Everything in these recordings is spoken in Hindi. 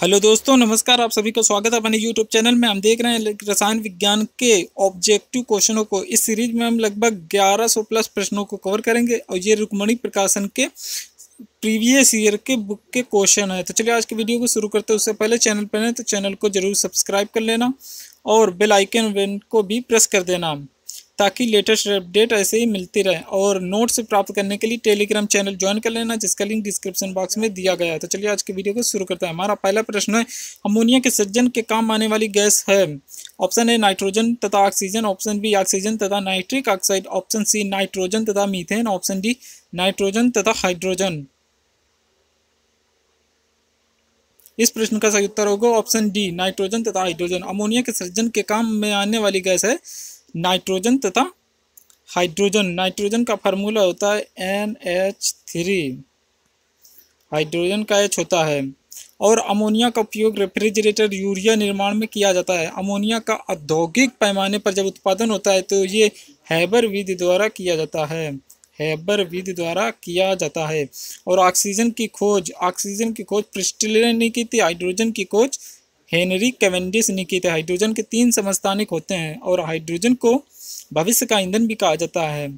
हेलो दोस्तों, नमस्कार। आप सभी का स्वागत है अपने यूट्यूब चैनल में। हम देख रहे हैं रसायन विज्ञान के ऑब्जेक्टिव क्वेश्चनों को। इस सीरीज में हम लगभग 1100 प्लस प्रश्नों को कवर करेंगे और ये रुक्मणी प्रकाशन के प्रीवियस ईयर के बुक के क्वेश्चन है। तो चलिए आज की वीडियो को शुरू करते हैं। उससे पहले चैनल पर हैं तो चैनल को जरूर सब्सक्राइब कर लेना और बेल आइकन को भी प्रेस कर देना ताकि लेटेस्ट अपडेट ऐसे ही मिलती रहे। और नोट्स प्राप्त करने के लिए टेलीग्राम चैनल ज्वाइन कर लेना जिसका लिंक डिस्क्रिप्शन बॉक्स में दिया गया है। तो चलिए आज की वीडियो को शुरू करते हैं। हमारा पहला प्रश्न है, अमोनिया के सृजन के काम आने वाली गैस है। ऑप्शन ए नाइट्रोजन तथा ऑक्सीजन, ऑप्शन बी ऑक्सीजन तथा nitric oxide, option C nitrogen तथा मीथेन, ऑप्शन डी नाइट्रोजन तथा हाइड्रोजन। इस प्रश्न का सही उत्तर होगा ऑप्शन डी नाइट्रोजन तथा हाइड्रोजन। अमोनिया के सृजन के काम में आने वाली गैस है नाइट्रोजन तथा हाइड्रोजन। नाइट्रोजन का फार्मूला होता है NH3, हाइड्रोजन का H होता है। और अमोनिया का उपयोग रेफ्रिजरेटर यूरिया निर्माण में किया जाता है। अमोनिया का औद्योगिक पैमाने पर जब उत्पादन होता है तो ये हैबर विधि द्वारा किया जाता है, हैबर विधि द्वारा किया जाता है। और ऑक्सीजन की खोज प्रिस्टिलर ने की थी। हाइड्रोजन की खोज हेनरी कैवेंडिश ने की थी। हाइड्रोजन के 3 समस्थानिक होते हैं और हाइड्रोजन को भविष्य का ईंधन भी कहा जाता है।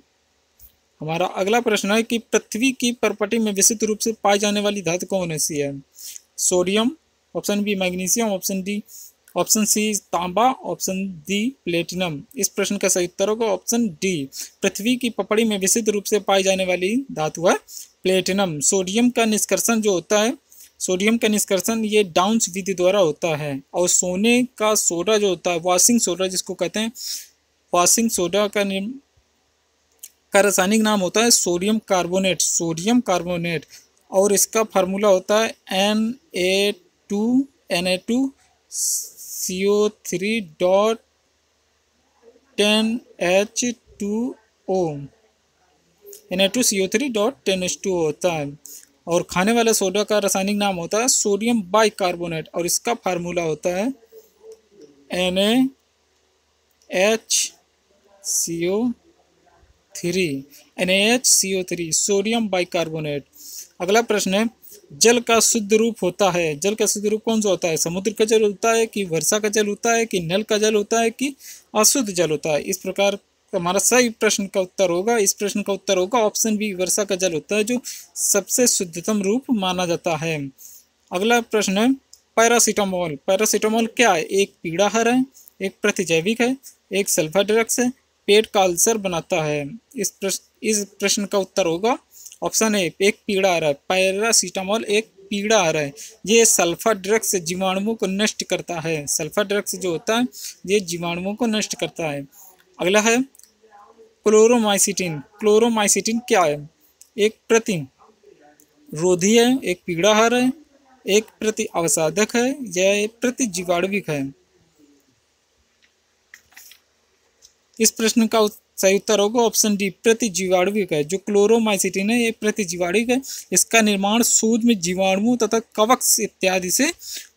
हमारा अगला प्रश्न है कि पृथ्वी की परपटी में विशुद्ध रूप से पाई जाने वाली धातु कौन सी है। Sodium, option B magnesium, option C तांबा, ऑप्शन डी प्लेटिनम। इस प्रश्न का सही उत्तर होगा ऑप्शन डी। पृथ्वी की पपड़ी में विशुद्ध रूप से पाई जाने वाली धातु है प्लेटिनम। सोडियम का निष्कर्षण जो होता है, सोडियम का निष्कर्षण ये डाउन्स विधि द्वारा होता है। और सोने का सोडा जो होता है, वॉशिंग सोडा जिसको कहते हैं, वॉशिंग सोडा का रासायनिक नाम होता है सोडियम कार्बोनेट, सोडियम कार्बोनेट। और इसका फार्मूला होता है Na2CO3.10H2O, Na2CO3.10H2O होता है। और खाने वाले सोडा का रासायनिक नाम होता है सोडियम बाइकार्बोनेट और इसका फार्मूला होता है NaHCO3, सोडियम बाइकार्बोनेट। अगला प्रश्न है, जल का शुद्ध रूप होता है, जल का शुद्ध रूप कौन सा होता है। समुद्र का जल होता है कि वर्षा का जल होता है कि नल का जल होता है कि अशुद्ध जल होता है। इस प्रकार हमारा सही प्रश्न का उत्तर होगा, इस प्रश्न का उत्तर होगा ऑप्शन बी वर्षा का जल होता है जो सबसे शुद्धतम रूप माना जाता है। अगला प्रश्न है, पैरासीटामोल, पैरासीटामोल क्या है। एक पीड़ाहार है, एक प्रतिजैविक है, एक सल्फर ड्रग्स है, पेट का अल्सर बनाता है। इस प्रश्न का उत्तर होगा ऑप्शन ए एक पीड़ाहार है। पैरासीटामोल एक पीड़ाहार है, ये सल्फर ड्रग्स जीवाणुओं को नष्ट करता है। सल्फर ड्रग्स जो होता है ये जीवाणुओं को नष्ट करता है। अगला है क्लोरोमाइसिटिन, क्लोरोमाइसिटिन क्या है। एक प्रतिरोधी है, एक पीड़ाहार है, एक प्रति अवसाधक है या एक प्रति जीवाणुविक है। इस प्रश्न का सही उत्तर होगा ऑप्शन डी प्रति जीवाणुविक है। जो क्लोरोमाइसिटिन है ये प्रति जीवाणुविक है। इसका निर्माण सूक्ष्म जीवाणुओं तथा कवक इत्यादि से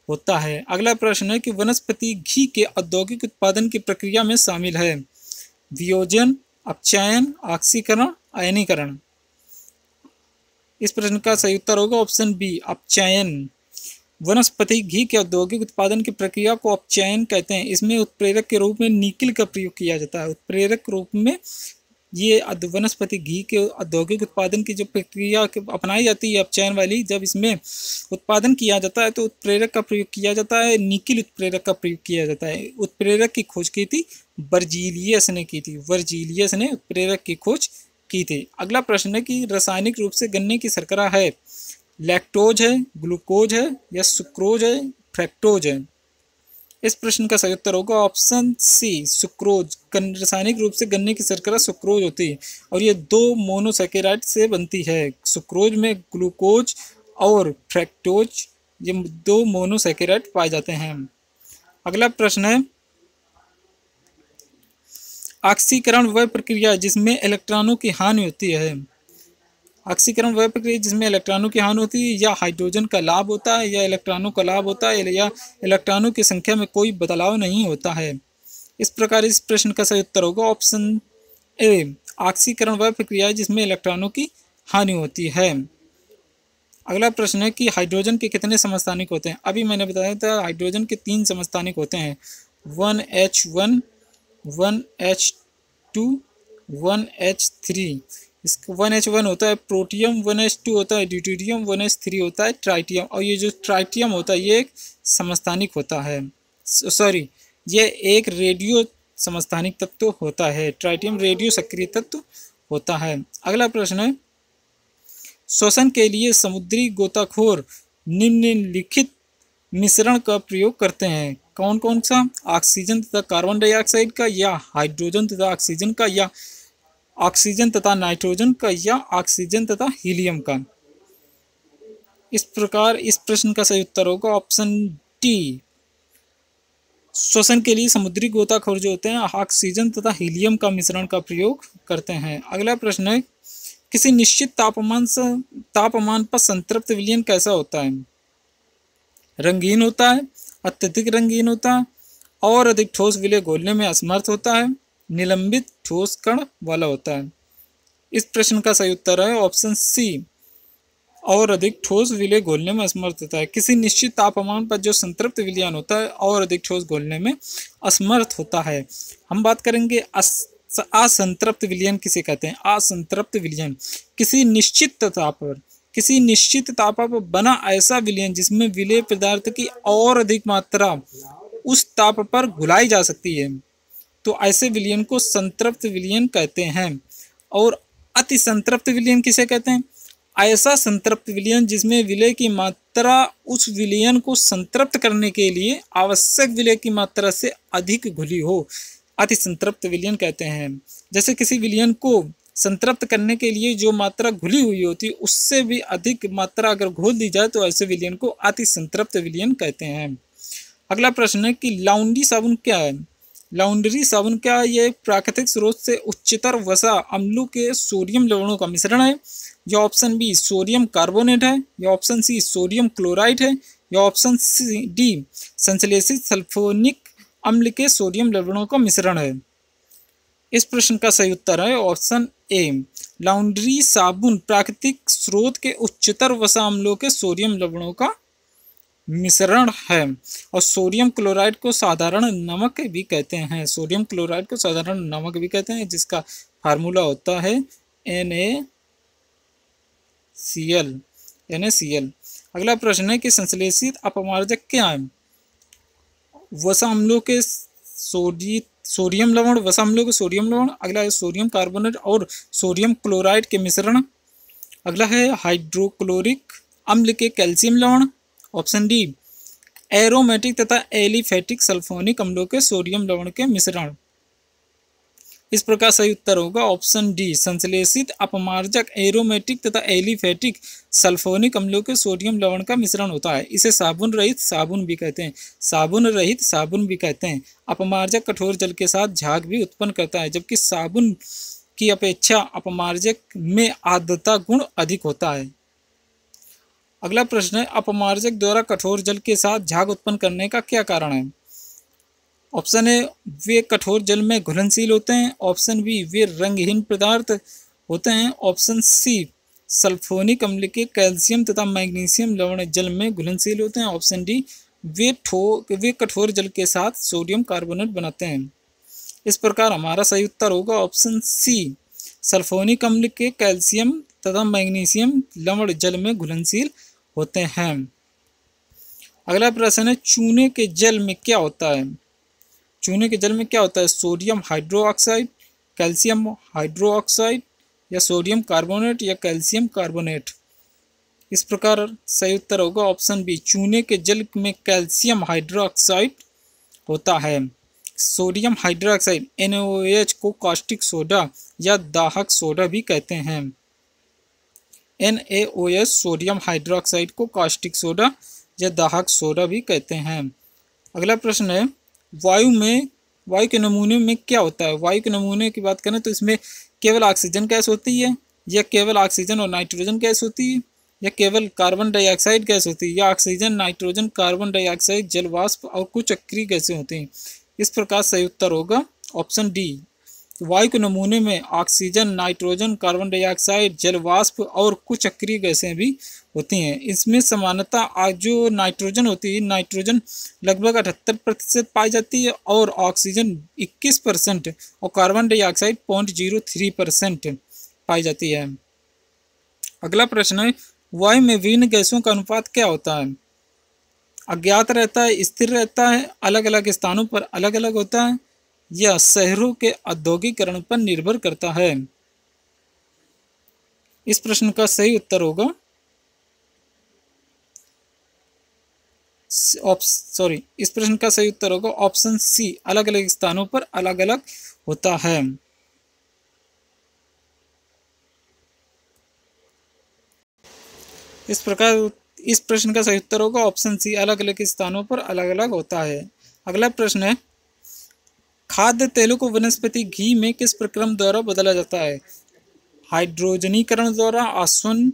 होता है। अगला प्रश्न है कि वनस्पति घी के औद्योगिक उत्पादन की प्रक्रिया में शामिल है वियोजन, अपचयन, ऑक्सीकरण, आयनीकरण। इस प्रश्न का सही उत्तर होगा ऑप्शन बी अपचयन। वनस्पति घी के औद्योगिक उत्पादन की प्रक्रिया को अपचयन कहते हैं। इसमें उत्प्रेरक के रूप में निकिल का प्रयोग किया जाता है। उत्प्रेरक रूप में ये वनस्पति घी के औद्योगिक उत्पादन की जो प्रक्रिया अपनाई जाती है अपचयन वाली, जब इसमें उत्पादन किया जाता है तो उत्प्रेरक का प्रयोग किया जाता है, निकिल उत्प्रेरक का प्रयोग किया जाता है। उत्प्रेरक की खोज की थी वर्जीलियस ने की थी, वर्जीलियस ने उत्प्रेरक की खोज की थी। अगला प्रश्न है कि रासायनिक रूप से गन्ने की शर्करा है, लैक्टोज है, ग्लूकोज है या सुक्रोज है, फ्रैक्टोज है। इस प्रश्न का सही उत्तर होगा ऑप्शन सी सुक्रोज। रासायनिक रूप से गन्ने की शर्करा सुक्रोज होती है और ये 2 मोनोसैकेराइड से बनती है। सुक्रोज में ग्लूकोज और फ्रैक्टोज ये 2 मोनोसैकेराइड पाए जाते हैं। अगला प्रश्न है, ऑक्सीकरण वह प्रक्रिया जिसमें इलेक्ट्रॉनों की हानि होती है। ऑक्सीकरण वह प्रक्रिया जिसमें इलेक्ट्रॉनों की हानि होती है या हाइड्रोजन का लाभ होता है या इलेक्ट्रॉनों का लाभ होता है या इलेक्ट्रॉनों की संख्या में कोई बदलाव नहीं होता है। इस प्रकार इस प्रश्न का सही उत्तर होगा ऑप्शन ए ऑक्सीकरण वह प्रक्रिया है जिसमें इलेक्ट्रॉनों की हानि होती है। अगला प्रश्न है कि हाइड्रोजन के कितने समस्थानिक होते हैं। अभी मैंने बताया था हाइड्रोजन के 3 समस्थानिक होते हैं, 1H1, 1H2, 1H3। इसका 1H1 होता है प्रोटियम, 1H2 होता है ड्यूटेरियम, 1H3 होता है ट्राइटियम। और ये जो ट्राइटियम होता है ये एक समस्थानिक होता है, सॉरी ये एक रेडियो समस्थानिक तत्व होता है। ट्राइटियम रेडियो सक्रिय तत्व होता है। अगला प्रश्न है, श्वसन के लिए समुद्री गोताखोर निम्नलिखित मिश्रण का प्रयोग करते हैं। कौन कौन सा? ऑक्सीजन तथा कार्बन डाइऑक्साइड का, या हाइड्रोजन तथा ऑक्सीजन का, या ऑक्सीजन तथा नाइट्रोजन का, या ऑक्सीजन तथा हीलियम का। इस प्रकार इस प्रश्न का सही उत्तर होगा ऑप्शन डी। श्वसन के लिए समुद्री गोताखोर जो होते हैं ऑक्सीजन तथा हीलियम का मिश्रण का प्रयोग करते हैं। अगला प्रश्न है, किसी निश्चित तापमान पर संतृप्त विलयन कैसा होता है? रंगीन होता है, अत्यधिक रंगीन होता है, और अधिक ठोस विलय घोलने में असमर्थ होता है, निलंबित ठोस कण वाला होता है। इस प्रश्न का सही उत्तर है ऑप्शन सी, और अधिक ठोस विलय घोलने में असमर्थ होता है। किसी निश्चित तापमान पर जो संतृप्त विलयन होता है और अधिक ठोस घोलने में असमर्थ होता है। हम बात करेंगे असंतृप्त विलयन किसे कहते हैं। असंतृप्त विलयन किसी निश्चित ताप पर बना ऐसा विलयन जिसमें विलय पदार्थ की और अधिक मात्रा उस ताप पर घुलाई जा सकती है, तो ऐसे विलयन को संतृप्त विलयन कहते हैं। और अति संतृप्त विलयन किसे कहते हैं? ऐसा संतृप्त विलयन जिसमें विलय की मात्रा उस विलयन को संतृप्त करने के लिए आवश्यक विलय की मात्रा से अधिक घुली हो, अति संतृप्त विलयन कहते हैं। जैसे किसी विलयन को संतृप्त करने के लिए जो मात्रा घुली हुई होती है उससे भी अधिक मात्रा अगर घोल दी जाए तो ऐसे विलयन को अति संतृप्त विलयन कहते हैं। अगला प्रश्न है कि लाउंड्री साबुन क्या है? लाउंड्री साबुन क्या है? यह प्राकृतिक स्रोत से उच्चतर वसा अम्लों के सोडियम लवणों का मिश्रण है। या ऑप्शन बी सोडियम कार्बोनेट है, या ऑप्शन सी सोडियम क्लोराइड है, या ऑप्शन सी डी संश्लेषित सल्फोनिक अम्ल के सोडियम लवणों का मिश्रण है। इस प्रश्न का सही उत्तर है ऑप्शन ए। लाउंड्री साबुन प्राकृतिक स्रोत के उच्चतर वसा अम्लों के सोडियम लवणों का मिश्रण है। और सोडियम क्लोराइड को साधारण नमक भी कहते हैं। सोडियम क्लोराइड को साधारण नमक भी कहते हैं, जिसका फार्मूला होता है NaCl। अगला प्रश्न है कि संश्लेषित अपमार्जक क्या है? वसा अम्लों के सोडियम लवण, वसा अम्लों के सोडियम लवण। अगला है सोडियम कार्बोनेट और सोडियम क्लोराइड के मिश्रण। अगला है हाइड्रोक्लोरिक अम्ल के कैल्शियम लवण। ऑप्शन डी एरोमेटिक तथा एलिफेटिक सल्फोनिक अम्लों के सोडियम लवण के मिश्रण। इस प्रकार सही उत्तर होगा ऑप्शन डी संश्लेषित अपमार्जक एरोमेटिक तथा एलिफेटिक सल्फोनिक अम्लों के सोडियम लवण का मिश्रण होता है। इसे साबुन रहित साबुन भी कहते हैं। साबुन रहित साबुन भी कहते हैं। अपमार्जक कठोर जल के साथ झाग भी उत्पन्न करता है, जबकि साबुन की अपेक्षा अपमार्जक में आर्द्रता गुण अधिक होता है। अगला प्रश्न है अपमार्जक द्वारा कठोर जल के साथ झाग उत्पन्न करने का क्या कारण है? ऑप्शन ए वे कठोर जल में घुलनशील होते हैं। ऑप्शन बी वे रंगहीन पदार्थ होते हैं। ऑप्शन सी सल्फोनिक अम्ल के कैल्शियम तथा मैग्नीशियम लवण जल में घुलनशील होते हैं। ऑप्शन डी वे कठोर जल के साथ सोडियम कार्बोनेट बनाते हैं। इस प्रकार हमारा सही उत्तर होगा ऑप्शन सी सल्फोनिक अम्ल के कैल्शियम तथा मैग्नीशियम लवण जल में घुलनशील होते हैं। अगला प्रश्न है चूने के जल में क्या होता है? चूने के जल में क्या होता है? सोडियम हाइड्रोक्साइड, कैल्शियम हाइड्रोक्साइड, या सोडियम कार्बोनेट, या कैल्शियम कार्बोनेट। इस प्रकार सही उत्तर होगा ऑप्शन बी चूने के जल में कैल्शियम हाइड्रोक्साइड होता है। सोडियम हाइड्रोक्साइड NaOH को कास्टिक सोडा या दाहक सोडा भी कहते हैं। NaOH सोडियम हाइड्रोक्साइड को कास्टिक सोडा या दाहक सोडा भी कहते हैं। अगला प्रश्न है वायु के नमूने में क्या होता है? वायु के नमूने की बात करें तो इसमें केवल ऑक्सीजन गैस होती है, या केवल ऑक्सीजन और नाइट्रोजन गैस होती है, या केवल कार्बन डाइऑक्साइड गैस होती है, या ऑक्सीजन नाइट्रोजन कार्बन डाइऑक्साइड जल वाष्प और कुछ चक्रीय गैसें होती हैं। इस प्रकार सही उत्तर होगा ऑप्शन डी वायु के नमूने में ऑक्सीजन, नाइट्रोजन, कार्बन डाइऑक्साइड, जल वाष्प और कुछ अक्रिय गैसें भी होती हैं। इसमें समानता जो नाइट्रोजन होती है, नाइट्रोजन लगभग 78% पाई जाती है और ऑक्सीजन 21% और कार्बन डाइऑक्साइड 0.03% पाई जाती है। अगला प्रश्न है, वायु में विभिन्न गैसों का अनुपात क्या होता है? अज्ञात रहता है, स्थिर रहता है, अलग अलग स्थानों पर अलग अलग होता है या शहरों के औद्योगिकरण पर निर्भर करता है? इस प्रश्न का सही उत्तर होगा इस प्रश्न का सही उत्तर होगा ऑप्शन सी, अलग अलग स्थानों पर अलग अलग होता है। इस प्रश्न का सही उत्तर होगा ऑप्शन सी, अलग अलग स्थानों पर अलग अलग होता है। अगला प्रश्न है, खाद्य तेलों को वनस्पति घी में किस प्रक्रम द्वारा बदला जाता है? हाइड्रोजनीकरण द्वारा, आसवन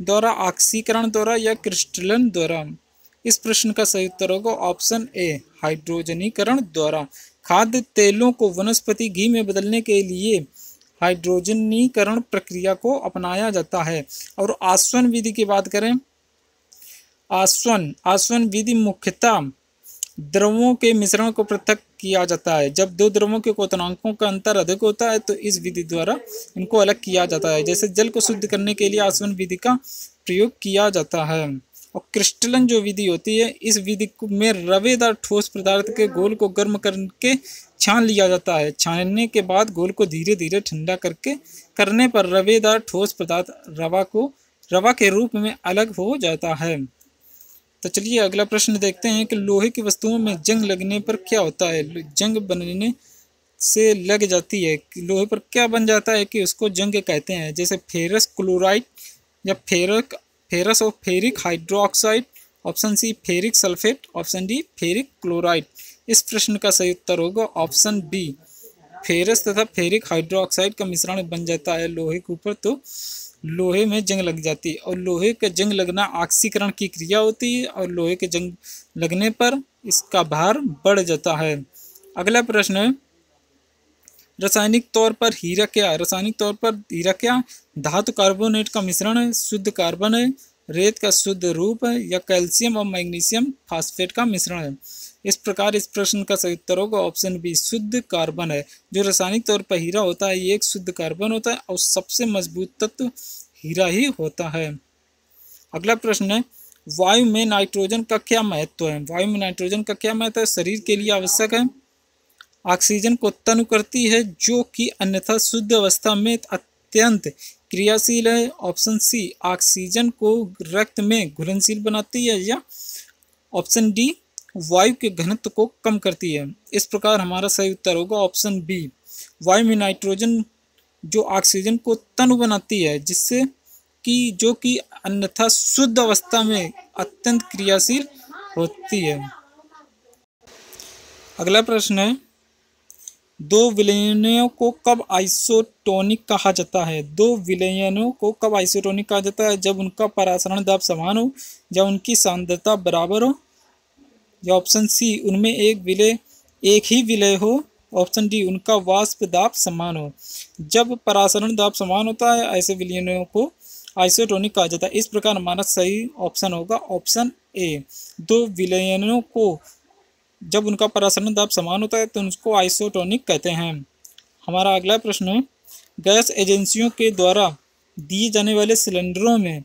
द्वारा, ऑक्सीकरण द्वारा या क्रिस्टलन द्वारा? इस प्रश्न का सही उत्तर होगा ऑप्शन ए, हाइड्रोजनीकरण द्वारा। खाद्य तेलों को वनस्पति घी में बदलने के लिए हाइड्रोजनीकरण प्रक्रिया को अपनाया जाता है। और आसवन विधि की बात करें, आसवन विधि मुख्यतः द्रवों के मिश्रण को पृथक किया जाता है। जब दो द्रवों के क्वथनांकों का अंतर अधिक होता है तो इस विधि द्वारा इनको अलग किया जाता है। जैसे जल को शुद्ध करने के लिए आसवन विधि का प्रयोग किया जाता है। और क्रिस्टलन जो विधि होती है, इस विधि में रवेदार ठोस पदार्थ के घोल को गर्म करके छान लिया जाता है। छानने के बाद घोल को धीरे धीरे ठंडा करने पर रवेदार ठोस पदार्थ रवा के रूप में अलग हो जाता है। तो चलिए अगला प्रश्न देखते हैं कि लोहे की वस्तुओं में जंग लगने पर क्या होता है? जंग बनने से लग जाती है, लोहे पर क्या बन जाता है कि उसको जंग कहते हैं। जैसे फेरस क्लोराइड या फेरस और ferric hydroxide, option C ferric sulphate, option D ferric chloride. इस प्रश्न का सही उत्तर होगा ऑप्शन बी, फेरस तथा फेरिक हाइड्रोक्साइड का मिश्रण बन जाता है लोहे के ऊपर तो लोहे में जंग लग जाती है। और लोहे का जंग लगना ऑक्सीकरण की क्रिया होती है और लोहे के जंग लगने पर इसका भार बढ़ जाता है। अगला प्रश्न है, रासायनिक तौर पर हीरा क्या? रासायनिक तौर पर हीरा क्या? धातु कार्बोनेट का मिश्रण है, शुद्ध कार्बन है, रेत का शुद्ध रूप है या कैल्शियम और मैग्नीशियम फास्फेट का मिश्रण है? इस प्रकार इस प्रश्न का सही उत्तर होगा ऑप्शन बी, शुद्ध कार्बन है। जो रासायनिक तौर पर हीरा होता है ये एक शुद्ध कार्बन होता है और सबसे मजबूत तत्व हीरा ही होता है। अगला प्रश्न है, वायु में नाइट्रोजन का क्या महत्व है? वायु में नाइट्रोजन का क्या महत्व है? शरीर के लिए आवश्यक है, ऑक्सीजन को उत्पन्न करती है जो कि अन्यथा शुद्ध अवस्था में अत्यंत क्रियाशील है, ऑप्शन सी, ऑक्सीजन को रक्त में घुलनशील बनाती है या ऑप्शन डी, वायु के घनत्व को कम करती है। इस प्रकार हमारा सही उत्तर होगा ऑप्शन बी, वायु में नाइट्रोजन जो ऑक्सीजन को तनु बनाती है जिससे कि जो कि अन्यथा शुद्ध अवस्था में अत्यंत क्रियाशील होती है। अगला प्रश्न है, दो विलयनों को कब आइसोटोनिक कहा जाता है? दो विलयनों को कब आइसोटोनिक कहा जाता है? जब उनका परासरण दाब समान हो, जब उनकी सांद्रता बराबर हो या ऑप्शन सी, उनमें एक ही विलय हो, ऑप्शन डी, उनका वाष्प दाब समान हो। जब परासरण दाब समान होता है ऐसे विलयनों को आइसोटोनिक कहा जाता है। इस प्रकार हमारा सही ऑप्शन होगा ऑप्शन ए, दो विलयनों को जब उनका परासरण दाब समान होता है तो उसको आइसोटोनिक कहते हैं। हमारा अगला प्रश्न है, गैस एजेंसियों के द्वारा दिए जाने वाले सिलेंडरों में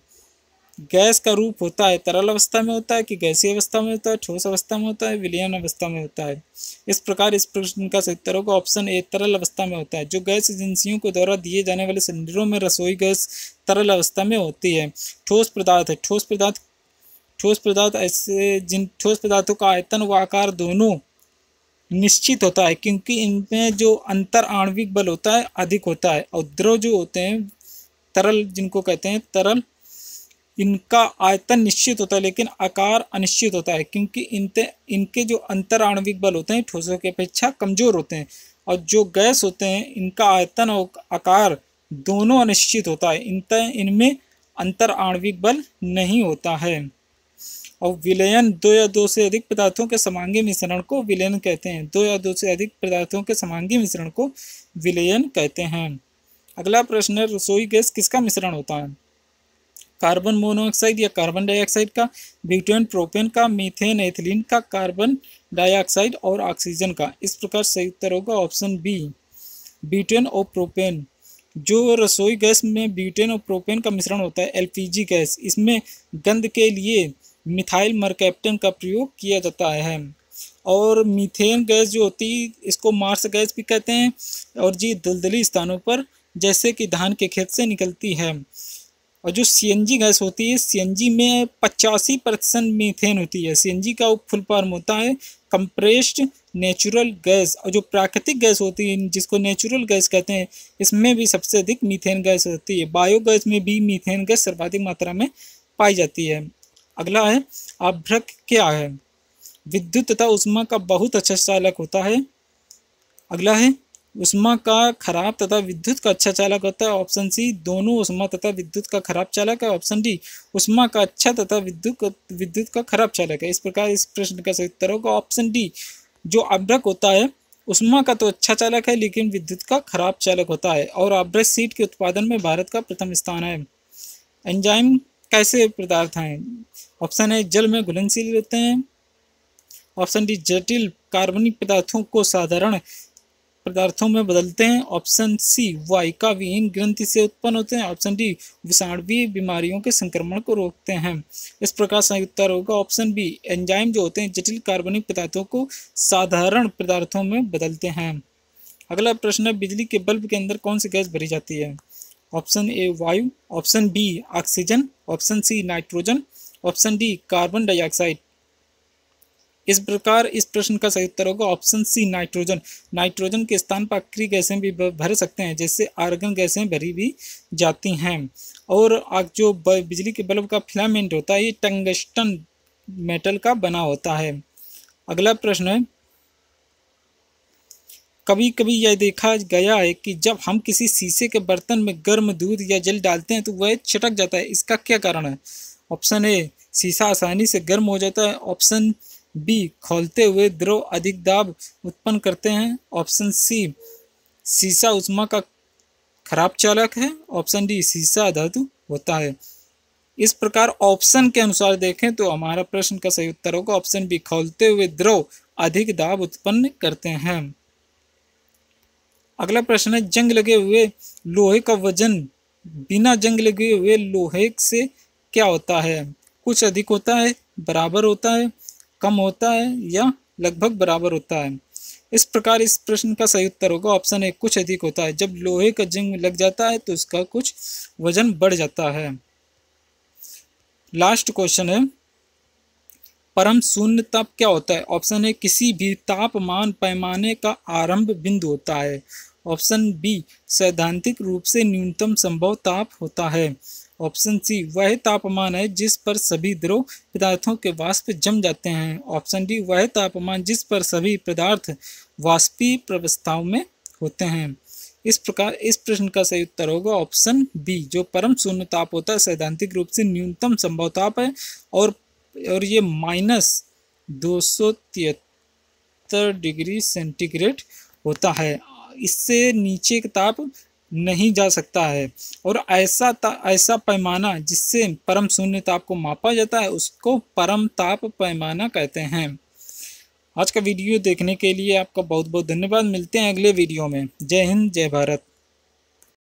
गैस का रूप होता है तरल अवस्था में होता है कि गैसीय अवस्था में होता है, ठोस अवस्था में होता है, विलयन अवस्था में होता है? इस प्रकार इस प्रश्न का सही उत्तर होगा ऑप्शन ए, तरल अवस्था में होता है। जो गैस एजेंसियों के द्वारा दिए जाने वाले सिलेंडरों में रसोई गैस तरल अवस्था में होती है। ठोस पदार्थ है, ठोस पदार्थ ऐसे जिन ठोस पदार्थों का आयतन व आकार दोनों निश्चित होता है क्योंकि इनमें जो अंतर आणविक बल होता है अधिक होता है। और द्रव जो होते हैं तरल जिनको कहते हैं तरल, इनका आयतन निश्चित होता है लेकिन आकार अनिश्चित होता है क्योंकि इनके जो अंतर आणविक बल होते हैं ठोसों की अपेक्षा कमजोर होते हैं। और जो गैस होते हैं इनका आयतन और आकार दोनों अनिश्चित होता है, इनमें अंतर आणविक बल नहीं होता है। और विलयन दो या दो से अधिक पदार्थों के समांगी मिश्रण को विलयन कहते हैं। दो या दो से अधिक पदार्थों के समांगी मिश्रण को विलयन कहते हैं। अगला प्रश्न है, रसोई गैस किसका मिश्रण होता है? कार्बन मोनोऑक्साइड या कार्बन डाइऑक्साइड का, ब्यूटेन प्रोपेन का, मीथेन एथिलीन का, कार्बन डाइऑक्साइड और ऑक्सीजन का। इस प्रकार सही उत्तर होगा ऑप्शन बी, ब्यूटेन और प्रोपेन। जो रसोई गैस में ब्यूटेन और प्रोपेन का मिश्रण होता है, एलपीजी गैस, इसमें गंध के लिए मिथाइल मरकैप्टन का प्रयोग किया जाता है। और मीथेन गैस जो होती है इसको मार्स गैस भी कहते हैं, और जी दलदली स्थानों पर जैसे कि धान के खेत से निकलती है। और जो सीएनजी गैस होती है, सीएनजी में 85% मीथेन होती है। सीएनजी का फुल फॉर्म होता है कंप्रेस्ड नेचुरल गैस। और जो प्राकृतिक गैस होती है जिसको नेचुरल गैस कहते हैं, इसमें भी सबसे अधिक मीथेन गैस होती है। बायोगैस में भी मीथेन गैस सर्वाधिक मात्रा में पाई जाती है। अगला है, आभ्रक क्या है? विद्युत तथा ऊष्मा का बहुत अच्छा चालक होता है। अगला है, ऊष्मा का खराब तथा विद्युत का अच्छा चालक होता है। ऑप्शन सी, दोनों ऊष्मा तथा विद्युत का खराब चालक है। ऑप्शन डी, ऊष्मा का अच्छा तथा विद्युत का खराब चालक है। इस प्रकार इस प्रश्न का सही उत्तर होगा ऑप्शन डी। जो आभ्रक होता है ऊष्मा का तो अच्छा चालक है लेकिन विद्युत का खराब चालक होता है। और आभ्रक सीट के उत्पादन में भारत का प्रथम स्थान है। एंजाइम कैसे पदार्थ हैं? ऑप्शन ए, जल में घुलनशील होते हैं। ऑप्शन डी, जटिल कार्बनिक पदार्थों को साधारण पदार्थों में बदलते हैं। ऑप्शन सी, वाहिका विहीन ग्रंथि से उत्पन्न होते हैं। ऑप्शन डी, विषाणुवीय बीमारियों के संक्रमण को रोकते हैं। इस प्रकार सही उत्तर होगा ऑप्शन बी। एंजाइम जो होते हैं जटिल कार्बनिक पदार्थों को साधारण पदार्थों में बदलते हैं। अगला प्रश्न है, बिजली के बल्ब के अंदर कौन सी गैस भरी जाती है? ऑप्शन ए, वायु। Option B, oxygen. Option C, nitrogen. Option D, carbon dioxide. इस प्रकार इस प्रश्न का सही उत्तर होगा ऑप्शन सी, नाइट्रोजन। नाइट्रोजन के स्थान पर अक्रिय गैसें भी भर सकते हैं, जैसे आर्गन गैसें भरी भी जाती हैं। और जो बिजली के बल्ब का फिलामेंट होता है ये टंगस्टन मेटल का बना होता है। अगला प्रश्न है, कभी कभी यह देखा गया है कि जब हम किसी शीशे के बर्तन में गर्म दूध या जल डालते हैं तो वह छिटक जाता है, इसका क्या कारण है? ऑप्शन ए, शीशा आसानी से गर्म हो जाता है। ऑप्शन बी, खोलते हुए द्रव अधिक दाब उत्पन्न करते हैं। ऑप्शन सी, शीशा ऊष्मा का खराब चालक है। ऑप्शन डी, शीशा धातु होता है। इस प्रकार ऑप्शन के अनुसार देखें तो हमारा प्रश्न का सही उत्तर होगा ऑप्शन बी, खोलते हुए द्रव अधिक दाब उत्पन्न करते हैं। अगला प्रश्न है, जंग लगे हुए लोहे का वजन बिना जंग लगे हुए लोहे से क्या होता है? कुछ अधिक होता है, बराबर होता है, कम होता है या लगभग बराबर होता है। इस प्रकार इस प्रश्न का सही उत्तर होगा ऑप्शन ए, कुछ अधिक होता है। जब लोहे का जंग लग जाता है तो उसका कुछ वजन बढ़ जाता है। लास्ट क्वेश्चन है, परम शून्य ताप क्या होता है? ऑप्शन ए, किसी भी तापमान पैमाने का आरंभ बिंदु होता है। ऑप्शन बी, सैद्धांतिक रूप से न्यूनतम संभव ताप होता है। ऑप्शन सी, वह तापमान है जिस पर सभी द्रव पदार्थों के वाष्प जम जाते हैं। ऑप्शन डी, वह तापमान जिस पर सभी पदार्थ वाष्पीय प्रवस्थाओं में होते हैं। इस प्रकार इस प्रश्न का सही उत्तर होगा ऑप्शन बी। जो परम शून्य ताप होता है सैद्धांतिक रूप से न्यूनतम संभव ताप है और ये -273 डिग्री सेंटीग्रेड होता है। इससे नीचे का ताप नहीं जा सकता है। और ऐसा पैमाना जिससे परम शून्य ताप को मापा जाता है उसको परम ताप पैमाना कहते हैं। आज का वीडियो देखने के लिए आपका बहुत बहुत धन्यवाद। मिलते हैं अगले वीडियो में। जय हिंद, जय भारत।